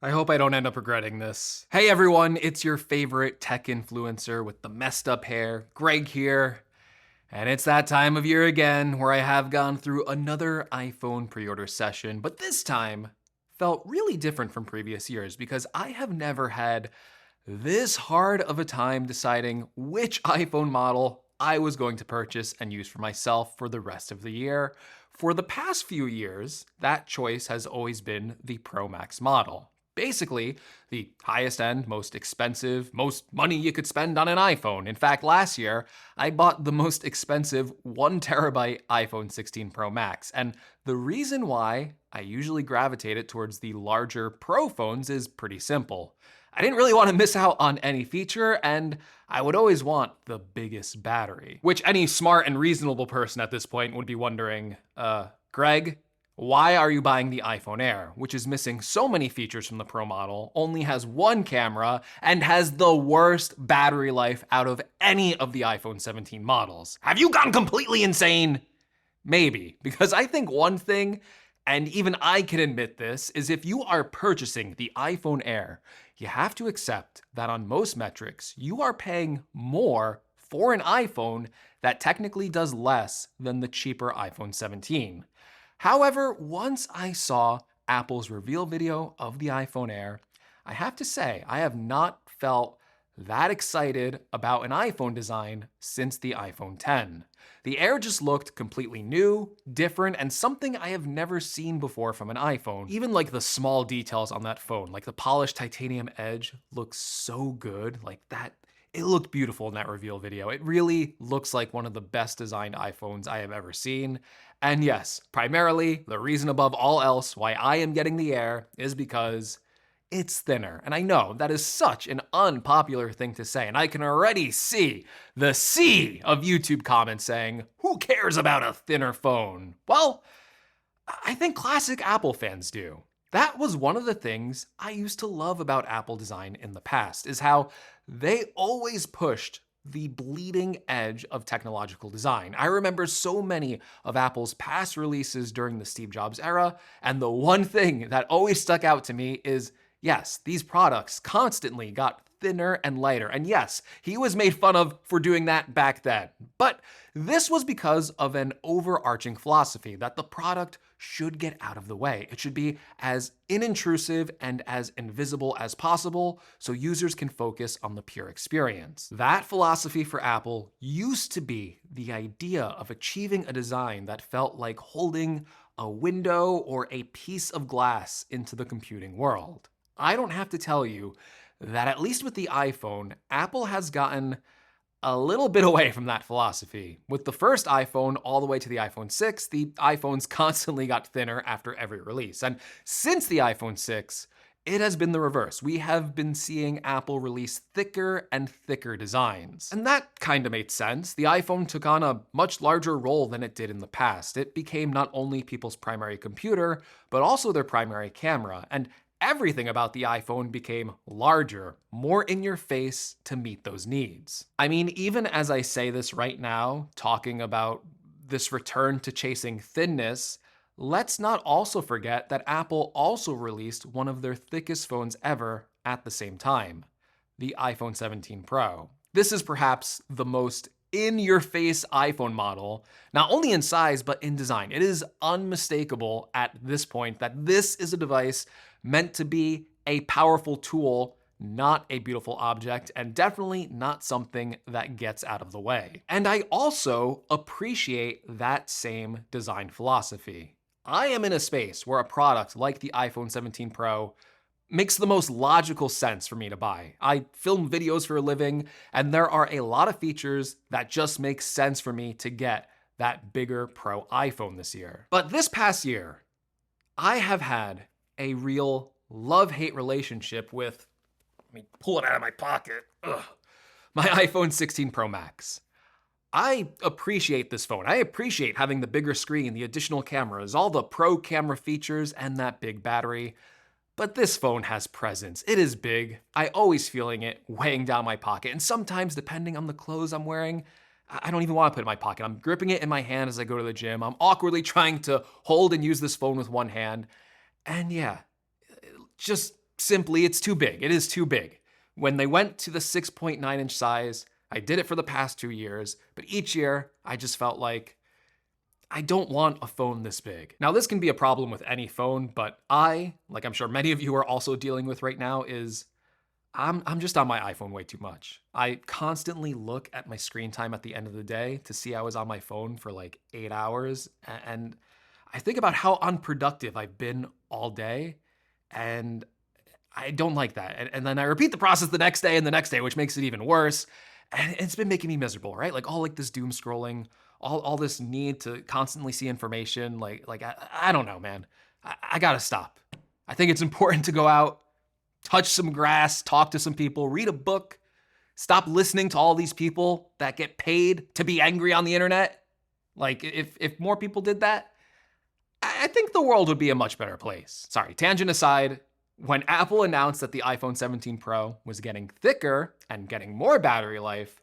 I hope I don't end up regretting this. Hey everyone, it's your favorite tech influencer with the messed up hair, Greg here. And it's that time of year again where I have gone through another iPhone pre-order session, but this time felt really different from previous years because I have never had this hard of a time deciding which iPhone model I was going to purchase and use for myself for the rest of the year. For the past few years, that choice has always been the Pro Max model. Basically, the highest end, most expensive, most money you could spend on an iPhone. In fact, last year, I bought the most expensive 1 terabyte iPhone 16 Pro Max. And the reason why I usually gravitated towards the larger Pro phones is pretty simple. I didn't really want to miss out on any feature, and I would always want the biggest battery. Which any smart and reasonable person at this point would be wondering, Greg, why are you buying the iPhone Air, which is missing so many features from the Pro model, only has one camera, and has the worst battery life out of any of the iPhone 17 models? Have you gone completely insane? Maybe, because I think one thing, and even I can admit this, is if you are purchasing the iPhone Air, you have to accept that on most metrics, you are paying more for an iPhone that technically does less than the cheaper iPhone 17. However, once I saw Apple's reveal video of the iPhone Air, I have to say I have not felt that excited about an iPhone design since the iPhone 10. The Air just looked completely new, different, and something I have never seen before from an iPhone. Even like the small details on that phone, like the polished titanium edge looks so good, like that. It looked beautiful in that reveal video. It really looks like one of the best designed iPhones I have ever seen. And yes, primarily, the reason above all else why I am getting the Air is because it's thinner. And I know that is such an unpopular thing to say, and I can already see the sea of YouTube comments saying, who cares about a thinner phone? Well, I think classic Apple fans do. That was one of the things I used to love about Apple design in the past, is how they always pushed the bleeding edge of technological design. I remember so many of Apple's past releases during the Steve Jobs era, and the one thing that always stuck out to me is, yes, these products constantly got thinner and lighter. And yes, he was made fun of for doing that back then. But this was because of an overarching philosophy that the product should get out of the way. It should be as inintrusive and as invisible as possible so users can focus on the pure experience. That philosophy for Apple used to be the idea of achieving a design that felt like holding a window or a piece of glass into the computing world. I don't have to tell you that at least with the iPhone, Apple has gotten a little bit away from that philosophy. With the first iPhone all the way to the iPhone 6, the iPhones constantly got thinner after every release. And since the iPhone 6, it has been the reverse. We have been seeing Apple release thicker and thicker designs. And that kind of made sense. The iPhone took on a much larger role than it did in the past. It became not only people's primary computer, but also their primary camera. And everything about the iPhone became larger, more in your face to meet those needs. I mean, even as I say this right now, talking about this return to chasing thinness, let's not also forget that Apple also released one of their thickest phones ever at the same time, the iPhone 17 Pro. This is perhaps the most in-your-face iPhone model, not only in size, but in design. It is unmistakable at this point that this is a device meant to be a powerful tool, not a beautiful object, and definitely not something that gets out of the way. And I also appreciate that same design philosophy. I am in a space where a product like the iPhone 17 Pro makes the most logical sense for me to buy. I film videos for a living, and there are a lot of features that just make sense for me to get that bigger Pro iPhone this year. But this past year, I have had a real love-hate relationship with, let me pull it out of my pocket, my iPhone 16 Pro Max. I appreciate this phone. I appreciate having the bigger screen, the additional cameras, all the pro camera features, and that big battery. But this phone has presence. It is big. I always feeling it weighing down my pocket. And sometimes, depending on the clothes I'm wearing, I don't even want to put it in my pocket. I'm gripping it in my hand as I go to the gym. I'm awkwardly trying to hold and use this phone with one hand. And yeah, just simply, it's too big. It is too big. When they went to the 6.9-inch size, I did it for the past 2 years, but each year I just felt like I don't want a phone this big. Now, this can be a problem with any phone, but like I'm sure many of you are also dealing with right now, is I'm just on my iPhone way too much. I constantly look at my screen time at the end of the day to see I was on my phone for like 8 hours, and I think about how unproductive I've been all day, and I don't like that. And then I repeat the process the next day and the next day, which makes it even worse. And it's been making me miserable, right? Like all like this doom scrolling, all this need to constantly see information. I don't know, man. I gotta stop. I think it's important to go out, touch some grass, talk to some people, read a book, stop listening to all these people that get paid to be angry on the internet. Like if more people did that, I think the world would be a much better place. Sorry, tangent aside, when Apple announced that the iPhone 17 Pro was getting thicker and getting more battery life,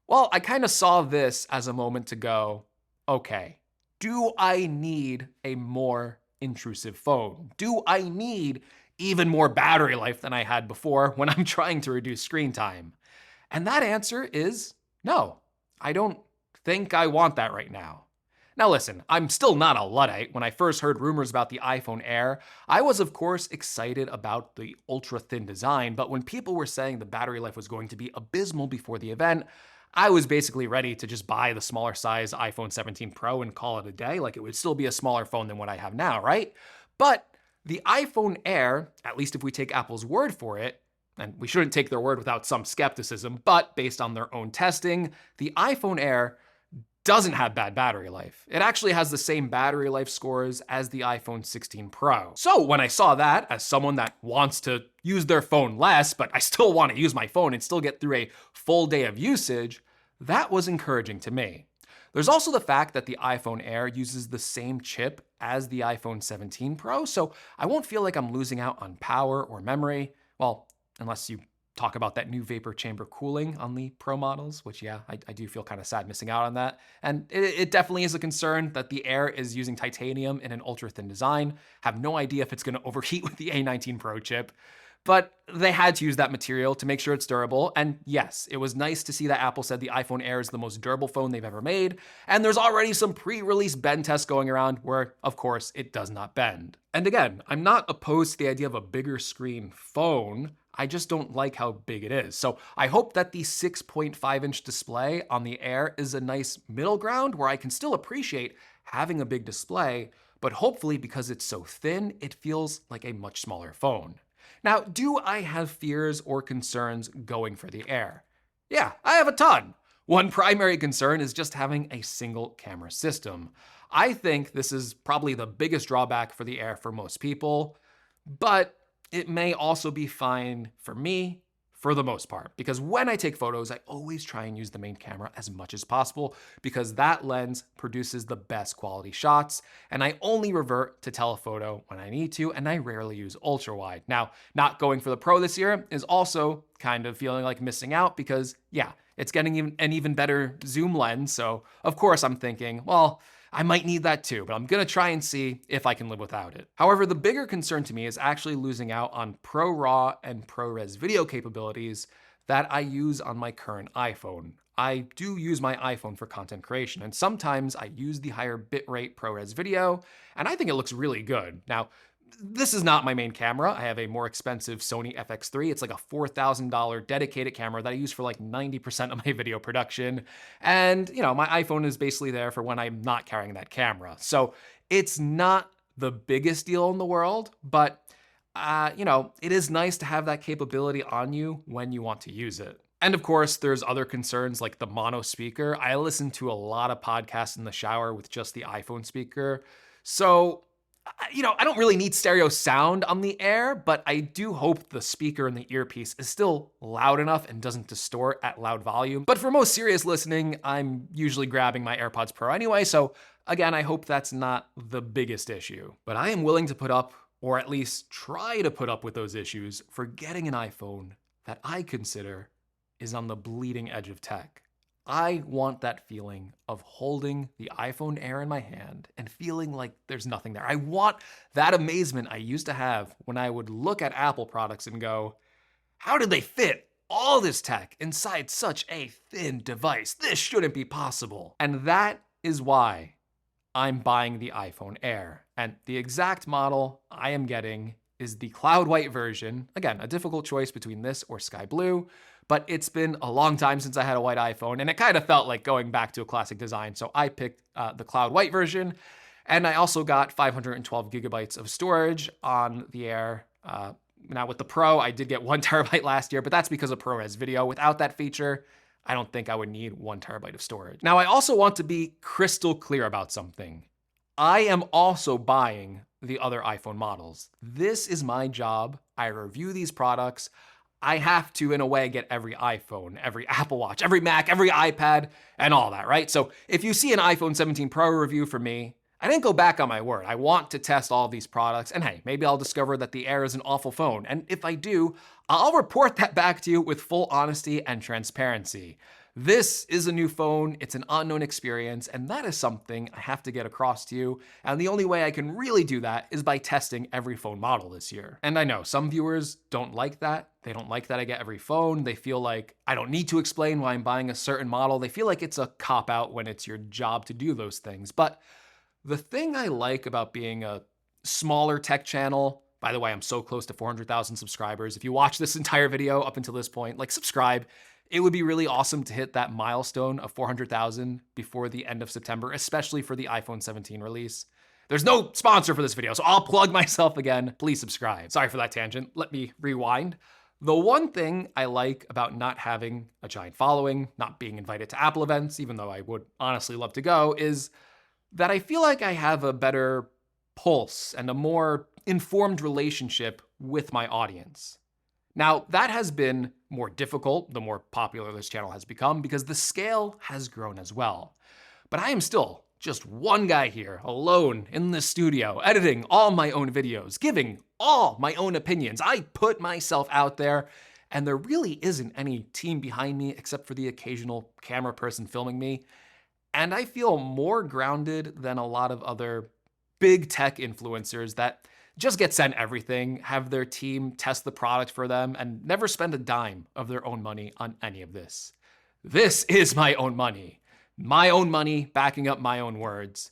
well, I kind of saw this as a moment to go, okay, do I need a more intrusive phone? Do I need even more battery life than I had before when I'm trying to reduce screen time? And that answer is no. I don't think I want that right now. Now listen, I'm still not a Luddite. When I first heard rumors about the iPhone Air, I was of course excited about the ultra-thin design, but when people were saying the battery life was going to be abysmal before the event, I was basically ready to just buy the smaller size iPhone 17 Pro and call it a day. Like it would still be a smaller phone than what I have now, right? But the iPhone Air, at least if we take Apple's word for it, and we shouldn't take their word without some skepticism, but based on their own testing, the iPhone Air doesn't have bad battery life. It actually has the same battery life scores as the iPhone 16 Pro. So when I saw that, as someone that wants to use their phone less, but I still want to use my phone and still get through a full day of usage, that was encouraging to me. There's also the fact that the iPhone Air uses the same chip as the iPhone 17 Pro, so I won't feel like I'm losing out on power or memory. Well, unless you talk about that new vapor chamber cooling on the Pro models, which yeah, I do feel kind of sad missing out on that. And it definitely is a concern that the Air is using titanium in an ultra-thin design. Have no idea if it's gonna overheat with the A19 Pro chip, but they had to use that material to make sure it's durable. And yes, it was nice to see that Apple said the iPhone Air is the most durable phone they've ever made. And there's already some pre-release bend tests going around where, of course, it does not bend. And again, I'm not opposed to the idea of a bigger screen phone. I just don't like how big it is. So I hope that the 6.5-inch display on the Air is a nice middle ground where I can still appreciate having a big display, but hopefully because it's so thin, it feels like a much smaller phone. Now, do I have fears or concerns going for the Air? Yeah, I have a ton. One primary concern is just having a single camera system. I think this is probably the biggest drawback for the Air for most people, but it may also be fine for me for the most part, because when I take photos, I always try and use the main camera as much as possible because that lens produces the best quality shots, and I only revert to telephoto when I need to, and I rarely use ultra wide. Now, not going for the Pro this year is also kind of feeling like missing out because yeah, it's getting an even better zoom lens, so of course I'm thinking, well, I might need that too, but I'm gonna try and see if I can live without it. However, the bigger concern to me is actually losing out on ProRAW and ProRes video capabilities that I use on my current iPhone. I do use my iPhone for content creation, and sometimes I use the higher bitrate ProRes video, and I think it looks really good. Now, this is not my main camera. I have a more expensive Sony FX3. It's like a $4,000 dedicated camera that I use for like 90% of my video production. And, you know, my iPhone is basically there for when I'm not carrying that camera. So it's not the biggest deal in the world, but, you know, it is nice to have that capability on you when you want to use it. And of course, there's other concerns like the mono speaker. I listen to a lot of podcasts in the shower with just the iPhone speaker. So you know, I don't really need stereo sound on the Air, but I do hope the speaker in the earpiece is still loud enough and doesn't distort at loud volume. But for most serious listening, I'm usually grabbing my AirPods Pro anyway, so again, I hope that's not the biggest issue. But I am willing to put up, or at least try to put up with those issues for getting an iPhone that I consider is on the bleeding edge of tech. I want that feeling of holding the iPhone Air in my hand and feeling like there's nothing there. I want that amazement I used to have when I would look at Apple products and go, how did they fit all this tech inside such a thin device? This shouldn't be possible. And that is why I'm buying the iPhone Air. And the exact model I am getting is the cloud white version. Again, a difficult choice between this or sky blue, but it's been a long time since I had a white iPhone, and it kind of felt like going back to a classic design. So I picked the cloud white version, and I also got 512 gigabytes of storage on the Air. Now with the Pro, I did get 1 terabyte last year, but that's because of ProRes video. Without that feature, I don't think I would need 1 terabyte of storage. Now, I also want to be crystal clear about something. I am also buying the other iPhone models. This is my job. I review these products. I have to, in a way, get every iPhone, every Apple Watch, every Mac, every iPad, and all that, right? So if you see an iPhone 17 Pro review from me, I didn't go back on my word. I want to test all of these products, and hey, maybe I'll discover that the Air is an awful phone. And if I do, I'll report that back to you with full honesty and transparency. This is a new phone, it's an unknown experience, and that is something I have to get across to you. And the only way I can really do that is by testing every phone model this year. And I know some viewers don't like that. They don't like that I get every phone. They feel like I don't need to explain why I'm buying a certain model. They feel like it's a cop-out when it's your job to do those things. But the thing I like about being a smaller tech channel, by the way, I'm so close to 400,000 subscribers. If you watch this entire video up until this point, like subscribe. It would be really awesome to hit that milestone of 400,000 before the end of September, especially for the iPhone 17 release. There's no sponsor for this video, so I'll plug myself again. Please subscribe. Sorry for that tangent. Let me rewind. The one thing I like about not having a giant following, not being invited to Apple events, even though I would honestly love to go, is that I feel like I have a better pulse and a more informed relationship with my audience. Now, that has been more difficult the more popular this channel has become because the scale has grown as well. But I am still just one guy here, alone in the studio, editing all my own videos, giving all my own opinions. I put myself out there, and there really isn't any team behind me except for the occasional camera person filming me. And I feel more grounded than a lot of other big tech influencers that just get sent everything, have their team test the product for them, and never spend a dime of their own money on any of this. This is my own money backing up my own words.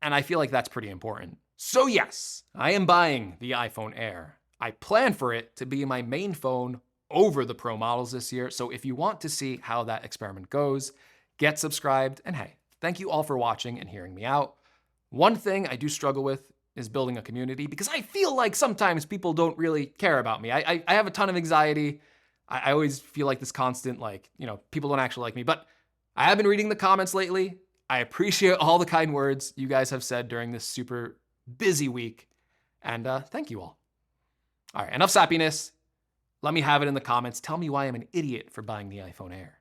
And I feel like that's pretty important. So yes, I am buying the iPhone Air. I plan for it to be my main phone over the Pro models this year. So if you want to see how that experiment goes, get subscribed. And hey, thank you all for watching and hearing me out. One thing I do struggle with is building a community because I feel like sometimes people don't really care about me. I have a ton of anxiety. I always feel like this constant, people don't actually like me, but I have been reading the comments lately. I appreciate all the kind words you guys have said during this super busy week. And thank you all. All right, enough sappiness. Let me have it in the comments. Tell me why I'm an idiot for buying the iPhone Air.